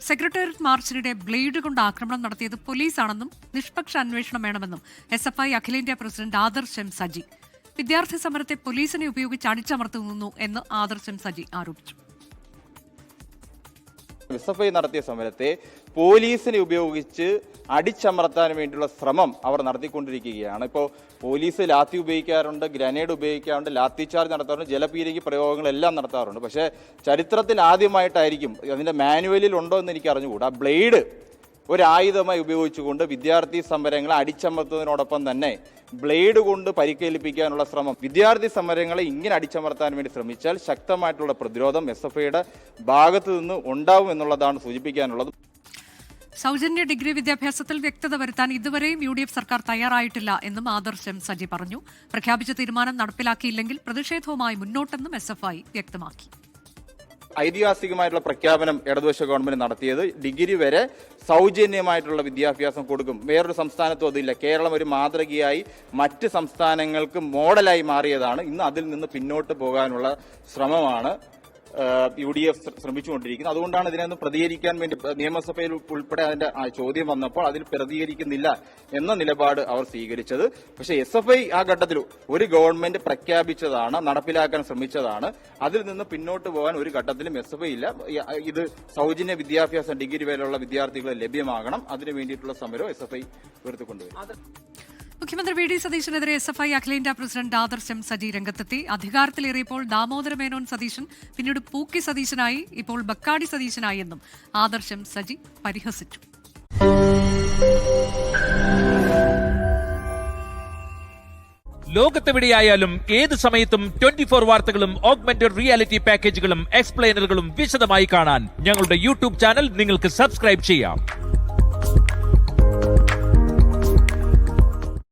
Secretariat മാർച്ചിനിടെ blade കൊണ്ട് ആക്രമണം നടത്തിയത് പോലീസാണെന്നും നിഷ്പക്ഷ അന്വേഷണം വേണമെന്നും SFI അഖിലേന്ത്യാ പ്രസിഡന്റ് ആദർശ് എം സജി. വിദ്യാർത്ഥി സമരത്തെ പോലീസിനെ ഉപയോഗിച്ച് അടിച്ചമർത്തുന്നു എന്ന് ആദർശ് എം സജി ആരോപിച്ചു. SFI നടത്തിയ സമരത്തെ പോലീസിനെ ഉപയോഗിച്ച് അടിച്ചമർത്താൻ വേണ്ടിയുള്ള ശ്രമം അവർ നടത്തിക്കൊണ്ടിരിക്കുകയാണ്. ഇപ്പോൾ പോലീസ് ലാത്തി ഉപയോഗിക്കാറുണ്ട്, ഗ്രനേഡ് ഉപയോഗിക്കാറുണ്ട്, ലാത്തി ചാർജ് നടത്താറുണ്ട്, ജലപീരങ്കി പ്രയോഗങ്ങളെല്ലാം നടത്താറുണ്ട്. പക്ഷേ ചരിത്രത്തിൽ ആദ്യമായിട്ടായിരിക്കും, അതിൻ്റെ മാനുവലിൽ ഉണ്ടോ എന്ന് എനിക്ക് അറിഞ്ഞുകൂടാ, ബ്ലേഡ് ഒരായുധമായി ഉപയോഗിച്ചുകൊണ്ട് വിദ്യാർത്ഥി സമരങ്ങളെ അടിച്ചമർത്തുന്നതിനോടൊപ്പം തന്നെ ബ്ലേഡ് കൊണ്ട് പരിക്കേൽപ്പിക്കാനുള്ള ശ്രമം. വിദ്യാർത്ഥി സമരങ്ങളെ ഇങ്ങനെ അടിച്ചമർത്താൻ വേണ്ടി ശ്രമിച്ചാൽ ശക്തമായിട്ടുള്ള പ്രതിരോധം SFIയുടെ ഭാഗത്തു നിന്ന് ഉണ്ടാവും എന്നുള്ളതാണ് സൂചിപ്പിക്കാനുള്ളത്. സൗജന്യ ഡിഗ്രി വിദ്യാഭ്യാസത്തിൽ വ്യക്തത വരുത്താൻ ഇതുവരെയും UDF സർക്കാർ തയ്യാറായിട്ടില്ല എന്നും ആദർശ് എം സജി പറഞ്ഞു. പ്രഖ്യാപിച്ച തീരുമാനം നടപ്പിലാക്കിയില്ലെങ്കിൽ പ്രതിഷേധവുമായി മുന്നോട്ടെന്നും SFI വ്യക്തമാക്കി. ഐതിഹാസികമായിട്ടുള്ള പ്രഖ്യാപനം ഇടതുപക്ഷ ഗവൺമെന്റ് നടത്തിയത് ഡിഗ്രി വരെ സൗജന്യമായിട്ടുള്ള വിദ്യാഭ്യാസം കൊടുക്കും. വേറൊരു സംസ്ഥാനത്തും അതില്ല. കേരളം ഒരു മാതൃകയായി മറ്റ് സംസ്ഥാനങ്ങൾക്ക് മോഡലായി മാറിയതാണ്. ഇന്ന് അതിൽ നിന്ന് പിന്നോട്ട് പോകാനുള്ള ശ്രമമാണ് UDF ശ്രമിച്ചുകൊണ്ടിരിക്കുന്നത്. അതുകൊണ്ടാണ് ഇതിനൊന്നും പ്രതികരിക്കാൻ വേണ്ടി നിയമസഭയിൽ ഉൾപ്പെടെ അതിന്റെ ചോദ്യം വന്നപ്പോൾ അതിൽ പ്രതികരിക്കുന്നില്ല എന്ന നിലപാട് അവർ സ്വീകരിച്ചത്. പക്ഷേ SFI ആ ഘട്ടത്തിൽ ഒരു ഗവൺമെന്റ് പ്രഖ്യാപിച്ചതാണ്, നടപ്പിലാക്കാൻ ശ്രമിച്ചതാണ്. അതിൽ നിന്ന് പിന്നോട്ട് പോകാൻ ഒരു ഘട്ടത്തിലും SFI ഇല്ല. ഇത് സൗജന്യ വിദ്യാഭ്യാസം ഡിഗ്രി വരെയുള്ള വിദ്യാർത്ഥികളെ ലഭ്യമാകണം, അതിനു വേണ്ടിയിട്ടുള്ള സമരം SFI ഉയർത്തിക്കൊണ്ടുവരും. മുഖ്യമന്ത്രി VD സതീശനെതിരെ SFI അഖിലേന്ത്യാ പ്രസിഡന്റ് ആദർശ് എം സജി രംഗത്തെത്തി. അധികാരത്തിലേറിയപ്പോൾ ദാമോദര മേനോൻ സതീശൻ, പിന്നീട് പൂക്കി സതീശനായി, ഇപ്പോൾ ബക്കാടി സതീശനായി എന്നും ആദർശ് എം സജി പരിഹസിച്ചു. ലോകത്തെവിടെയായാലും ഏത് സമയത്തും 24 വാർത്തകളും ഓഗ്മെന്റഡ് റിയാലിറ്റി പാക്കേജുകളും എക്സ്പ്ലെയിനറുകളും വിശദമായി കാണാൻ ഞങ്ങളുടെ YouTube ചാനൽ നിങ്ങൾക്ക് സബ്സ്ക്രൈബ് ചെയ്യാം.